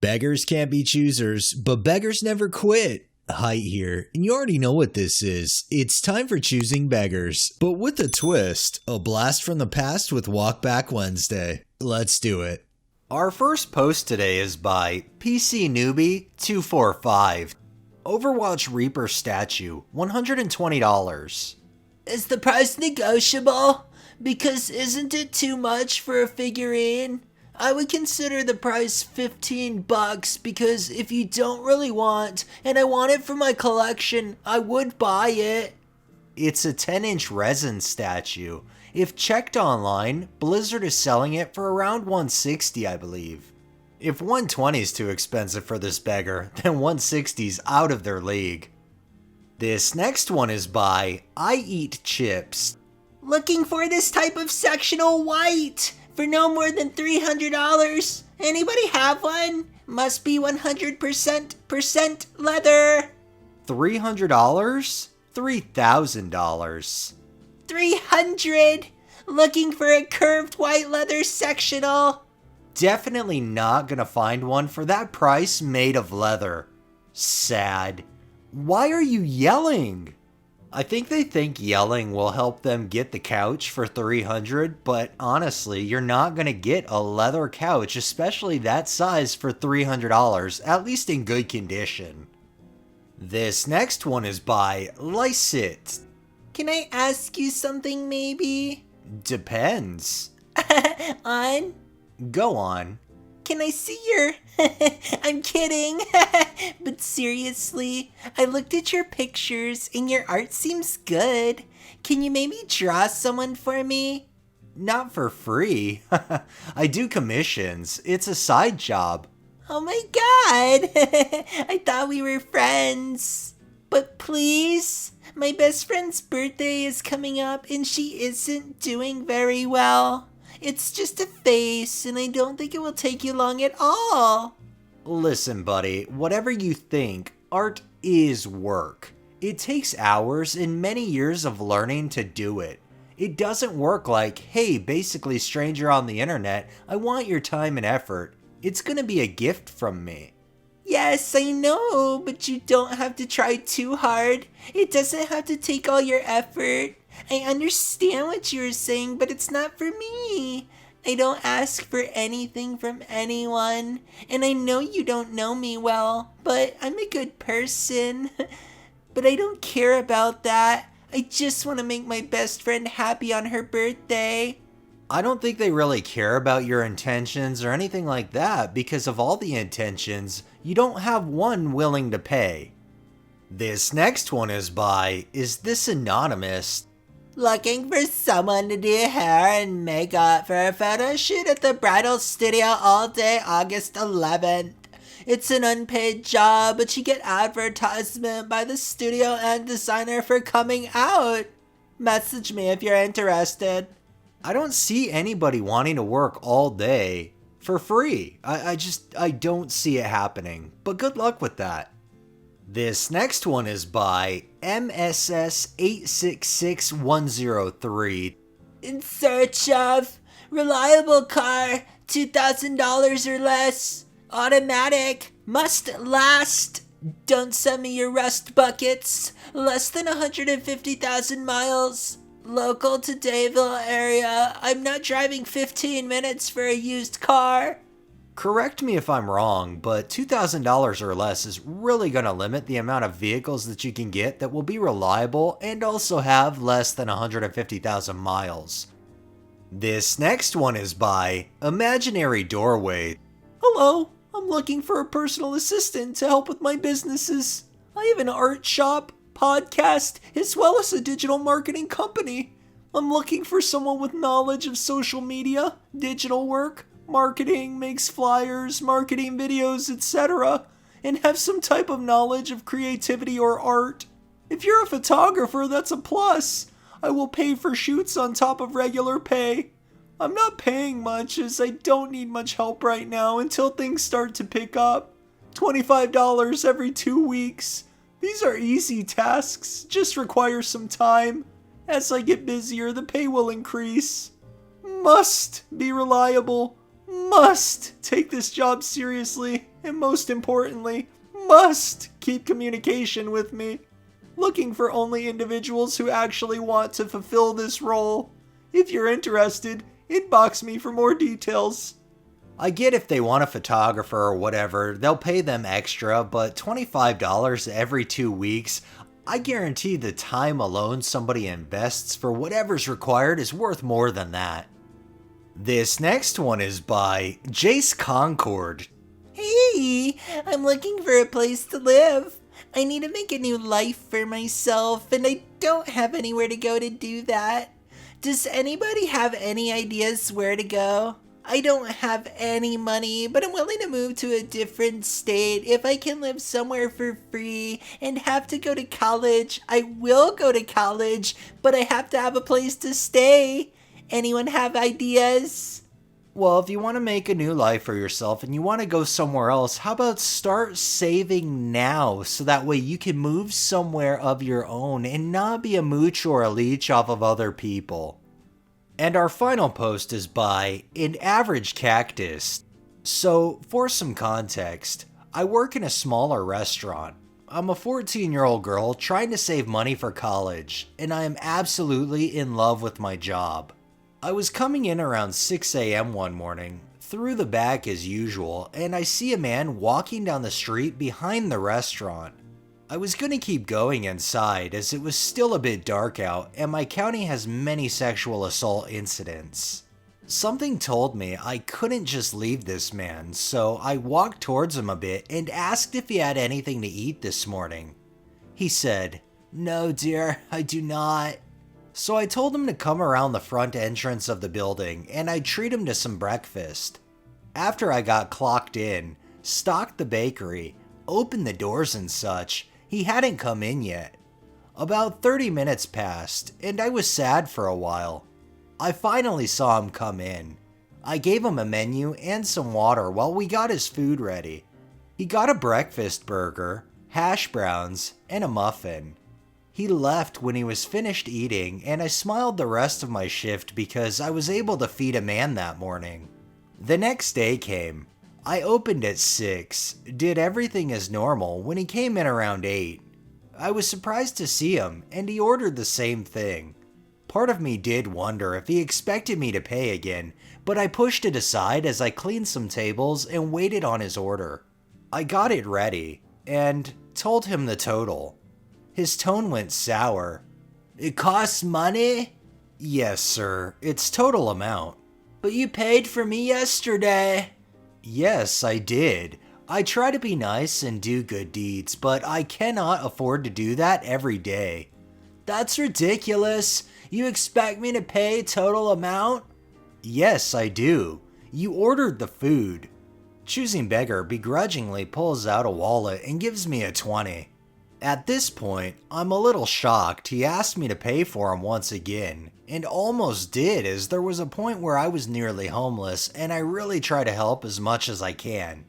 Beggars can't be choosers, but beggars never quit. Height here, and you already know what this is. It's time for Choosing Beggars, but with a twist, a blast from the past with Walkback Wednesday. Let's do it. Our first post today is by PC Newbie 245. Overwatch Reaper statue, $120. Is the price negotiable? Because isn't it too much for a figurine? I would consider the price $15 because if you don't really want, and I want it for my collection, I would buy it. It's a 10-inch resin statue. If checked online, Blizzard is selling it for around $160, I believe. If $120 is too expensive for this beggar, then $160's out of their league. This next one is by I Eat Chips. Looking for this type of sectional white for no more than $300. Anybody have one? Must be 100% leather. $300? $3,000. $300. Looking for a curved white leather sectional. Definitely not gonna find one for that price made of leather. Sad. Why are you yelling? I think they think yelling will help them get the couch for $300, but honestly, you're not gonna get a leather couch, especially that size, for $300, at least in good condition. This next one is by Lysit. Can I ask you something maybe? Depends. On? Go on. Can I see your... I'm kidding. But seriously, I looked at your pictures and your art seems good. Can you maybe draw someone for me? Not for free. I do commissions. It's a side job. Oh my god. I thought we were friends. But please, my best friend's birthday is coming up and she isn't doing very well. It's just a face, and I don't think it will take you long at all. Listen, buddy, whatever you think, art is work. It takes hours and many years of learning to do it. It doesn't work like, hey, basically stranger on the internet, I want your time and effort. It's gonna be a gift from me. Yes, I know, but you don't have to try too hard. It doesn't have to take all your effort. I understand what you were saying, but it's not for me. I don't ask for anything from anyone, and I know you don't know me well, but I'm a good person. But I don't care about that. I just want to make my best friend happy on her birthday. I don't think they really care about your intentions or anything like that, because of all the intentions, you don't have one willing to pay. This next one is by, is this anonymous? Looking for someone to do hair and makeup for a photo shoot at the bridal studio all day August 11th. It's an unpaid job, but you get advertisement by the studio and designer for coming out. Message me if you're interested. I don't see anybody wanting to work all day for free. I don't see it happening, but good luck with that. This next one is by MSS866103. In search of reliable car, $2,000 or less, automatic, must last. Don't send me your rust buckets. Less than 150,000 miles. Local to Dayville area. I'm not driving 15 minutes for a used car. Correct me if I'm wrong, but $2,000 or less is really going to limit the amount of vehicles that you can get that will be reliable and also have less than 150,000 miles. This next one is by Imaginary Doorway. Hello, I'm looking for a personal assistant to help with my businesses. I have an art shop, podcast, as well as a digital marketing company. I'm looking for someone with knowledge of social media, digital work, marketing, makes flyers, marketing videos, etc., and have some type of knowledge of creativity or art. If you're a photographer, that's a plus. I will pay for shoots on top of regular pay. I'm not paying much as I don't need much help right now until things start to pick up. $25 every 2 weeks. These are easy tasks, just require some time. As I get busier, the pay will increase. Must be reliable. Must take this job seriously and most importantly, must keep communication with me. Looking for only individuals who actually want to fulfill this role. If you're interested, inbox me for more details. I get if they want a photographer or whatever, they'll pay them extra, but $25 every 2 weeks, I guarantee the time alone somebody invests for whatever's required is worth more than that. This next one is by Jace Concord. Hey, I'm looking for a place to live. I need to make a new life for myself, and I don't have anywhere to go to do that. Does anybody have any ideas where to go? I don't have any money, but I'm willing to move to a different state. If I can live somewhere for free and have to go to college, I will go to college, but I have to have a place to stay. Anyone have ideas? Well, if you want to make a new life for yourself and you want to go somewhere else, how about start saving now so that way you can move somewhere of your own and not be a mooch or a leech off of other people. And our final post is by An Average Cactus. So, for some context, I work in a smaller restaurant. I'm a 14-year-old girl trying to save money for college, and I am absolutely in love with my job. I was coming in around 6 a.m. one morning, through the back as usual, and I see a man walking down the street behind the restaurant. I was gonna keep going inside as it was still a bit dark out and my county has many sexual assault incidents. Something told me I couldn't just leave this man, so I walked towards him a bit and asked if he had anything to eat this morning. He said, "No dear, I do not." So I told him to come around the front entrance of the building and I'd treat him to some breakfast. After I got clocked in, stocked the bakery, opened the doors and such, he hadn't come in yet. About 30 minutes passed and I was sad for a while. I finally saw him come in. I gave him a menu and some water while we got his food ready. He got a breakfast burger, hash browns, and a muffin. He left when he was finished eating, and I smiled the rest of my shift because I was able to feed a man that morning. The next day came. I opened at 6, did everything as normal when he came in around 8. I was surprised to see him, and he ordered the same thing. Part of me did wonder if he expected me to pay again, but I pushed it aside as I cleaned some tables and waited on his order. I got it ready, and told him the total. His tone went sour. "It costs money?" "Yes, sir. It's total amount." "But you paid for me yesterday." "Yes, I did. I try to be nice and do good deeds, but I cannot afford to do that every day." "That's ridiculous. You expect me to pay total amount?" "Yes, I do. You ordered the food." Choosing Beggar begrudgingly pulls out a wallet and gives me a 20. At this point, I'm a little shocked he asked me to pay for him once again, and almost did as there was a point where I was nearly homeless and I really try to help as much as I can.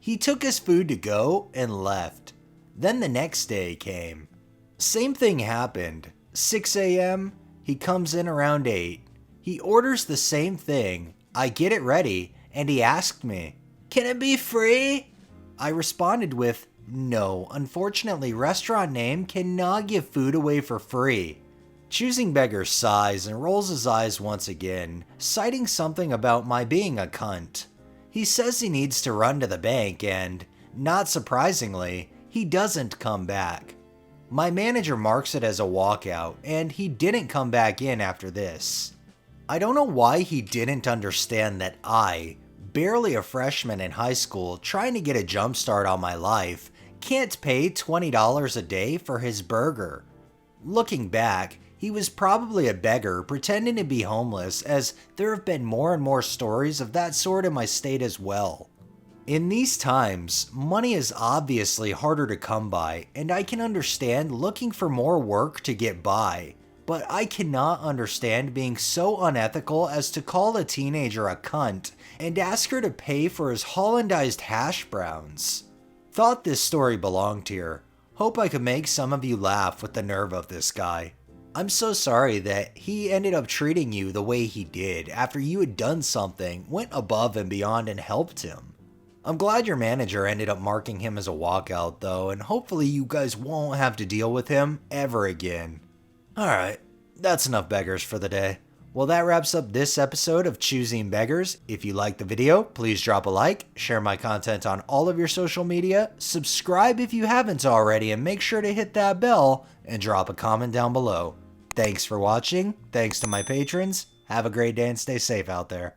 He took his food to go and left. Then the next day came. Same thing happened. 6 a.m., he comes in around 8. He orders the same thing, I get it ready, and he asked me, "Can it be free?" I responded with, "No, unfortunately restaurant name cannot give food away for free." Choosing Beggar sighs and rolls his eyes once again, citing something about my being a cunt. He says he needs to run to the bank and, not surprisingly, he doesn't come back. My manager marks it as a walkout and he didn't come back in after this. I don't know why he didn't understand that I, barely a freshman in high school trying to get a jump start on my life, can't pay $20 a day for his burger. Looking back, he was probably a beggar pretending to be homeless, as there have been more and more stories of that sort in my state as well. In these times, money is obviously harder to come by, and I can understand looking for more work to get by, but I cannot understand being so unethical as to call a teenager a cunt and ask her to pay for his Hollandized hash browns. Thought this story belonged here. Hope I could make some of you laugh with the nerve of this guy. I'm so sorry that he ended up treating you the way he did after you had done something, went above and beyond and helped him. I'm glad your manager ended up marking him as a walkout though, and hopefully you guys won't have to deal with him ever again. Alright, that's enough beggars for the day. Well, that wraps up this episode of Choosing Beggars. If you liked the video, please drop a like, share my content on all of your social media, subscribe if you haven't already, and make sure to hit that bell and drop a comment down below. Thanks for watching, thanks to my patrons, have a great day and stay safe out there.